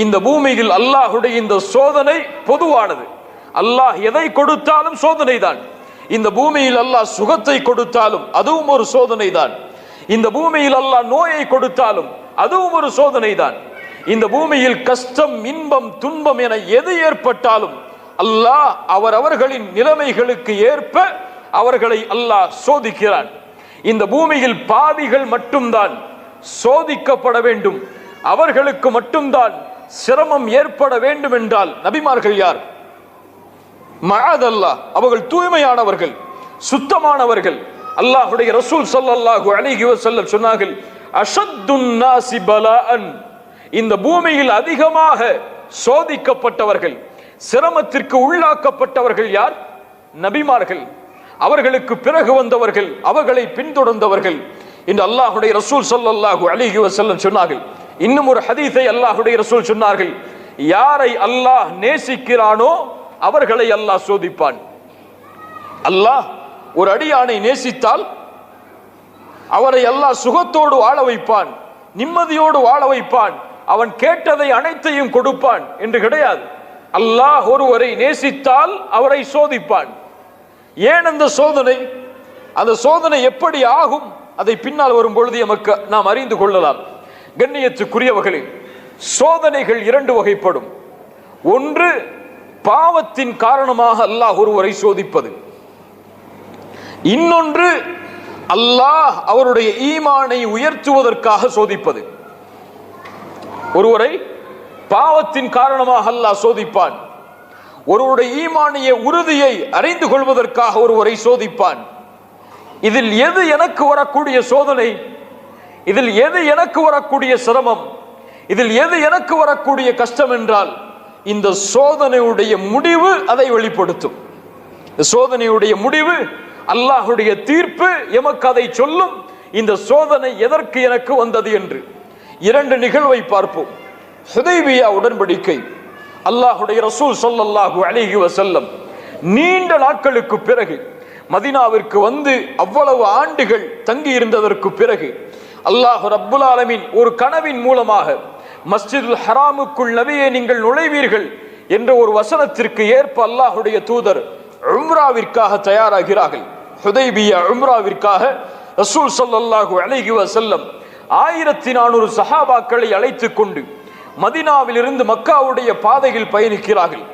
இந்த பூமியில் அல்லாஹுடைய இந்த சோதனை பொதுவானது. அல்லாஹ் எதை கொடுத்தாலும் சோதனை தான். இந்த பூமியில் அல்லாஹ் சுகத்தை கொடுத்தாலும் அதுவும் ஒரு சோதனை தான். இந்த பூமியில் அல்லாஹ் நோயை கொடுத்தாலும் அதுவும் ஒரு சோதனை தான். இந்த பூமியில் கஷ்டம், இன்பம், துன்பம் என எது ஏற்பட்டாலும் அல்லாஹ் அவரவர்களின் நிலைமைகளுக்கு ஏற்ப அவர்களை அல்லாஹ் சோதிக்கிறான். இந்த பூமியில் பாவிகள் மட்டும்தான் சோதிக்கப்பட வேண்டும், அவர்களுக்கு மட்டும்தான் சிரமம் ஏற்பட வேண்டும் என்றால் நபிமார்கள் யார்? மஅதல்லாஹ், அவர்கள் தூய்மையானவர்கள், சுத்தமானவர்கள். அல்லாஹ்வுடைய ரசூல் ஸல்லல்லாஹு அலைஹி வஸல்லம் சொன்னார்கள், அஷத்துன் நாஸி பலாஅன், இந்த பூமியில் அதிகமாக சோதிக்கப்பட்டவர்கள், சிரமத்திற்கு உள்ளாக்கப்பட்டவர்கள் யார்? நபிமார்கள். அவர்களுக்கு பிறகு வந்தவர்கள், அவர்களை பின்தொடர்ந்தவர்கள் என்று அல்லாஹ்வுடைய ரசூல் ஸல்லல்லாஹு அலைஹி வஸல்லம் சொன்னார்கள். இன்னும் ஒரு ஹதீஸை அல்லாஹ்வுடைய ரசூல் சொன்னார்கள், யாரை அல்லாஹ் நேசிக்கிறானோ அவர்களை அல்லாஹ் சோதிப்பான். அல்லாஹ் ஒரு அடியானை நேசித்தால் அவரை அல்லாஹ் சுகத்தோடு வாழ வைப்பான், நிம்மதியோடு வாழ வைப்பான், அவன் கேட்டதை அனைத்தையும் கொடுப்பான் என்று கிடையாது. அல்லாஹ் ஒருவரை நேசித்தால் அவரை சோதிப்பான். ஏன் அந்த சோதனை? அந்த சோதனை எப்படி ஆகும்? அதை பின்னால் வரும் பொழுது நமக்கு நாம் அறிந்து கொள்ளலாம். கண்ணியத்துக்குரியவர்களே, சோதனைகள் இரண்டு வகைப்படும். ஒன்று, பாவத்தின் காரணமாக அல்லாஹ் ஒருவரை சோதிப்பது. இன்னொன்று, அல்லாஹ் அவருடைய ஈமானை உயர்த்துவதற்காக சோதிப்பது. ஒருவரை பாவத்தின் காரணமாக அல்லாஹ் சோதிப்பான், ஒருவருடைய ஈமானிய உறுதியை அறிந்து கொள்வதற்காக ஒருவரை சோதிப்பான். இதில் எது எனக்கு வரக்கூடிய சோதனை? இதில் எது எனக்கு வரக்கூடிய சிரமம்? இதில் எது எனக்கு வரக்கூடிய கஷ்டம் என்றால் இந்த சோதனையுடைய முடிவு அதை வெளிப்படுத்தும். சோதனையுடைய முடிவு, அல்லாஹுடைய தீர்ப்பு எமக்கு அதை சொல்லும். இந்த சோதனை எதற்கு எனக்கு வந்தது என்று இரண்டு நிகழ்வை பார்ப்போம். ஹுதைபியா உடன்படிக்கை, அல்லாஹுடைய ரசூல் ஸல்லல்லாஹு அலைஹி வஸல்லம் நீண்ட நாட்களுக்கு பிறகு மதீனாவிற்கு வந்து அவ்வளவு ஆண்டுகள் தங்கி இருந்ததற்கு பிறகு அல்லாஹ் ரப்புல் ஆலமீன் ஒரு கனவின் மூலமாக மஸ்ஜிதுல் ஹராமுக்குள் நபியே நீங்கள் நுழைவீர்கள் என்ற ஒரு வசனத்திற்கு ஏற்ப அல்லாஹுடைய தூதர் உம்ராவிற்காக தயாராகிறார்கள். ஹுதைபியா உம்ராவிற்காக ரசூல் ஸல்லல்லாஹு அலைஹி வஸல்லம் 1400 சஹாபாக்களை அழைத்துக் கொண்டு மதீனாவிலிருந்து மக்காவுடைய பாதையில் பயணிக்கிறார்கள்.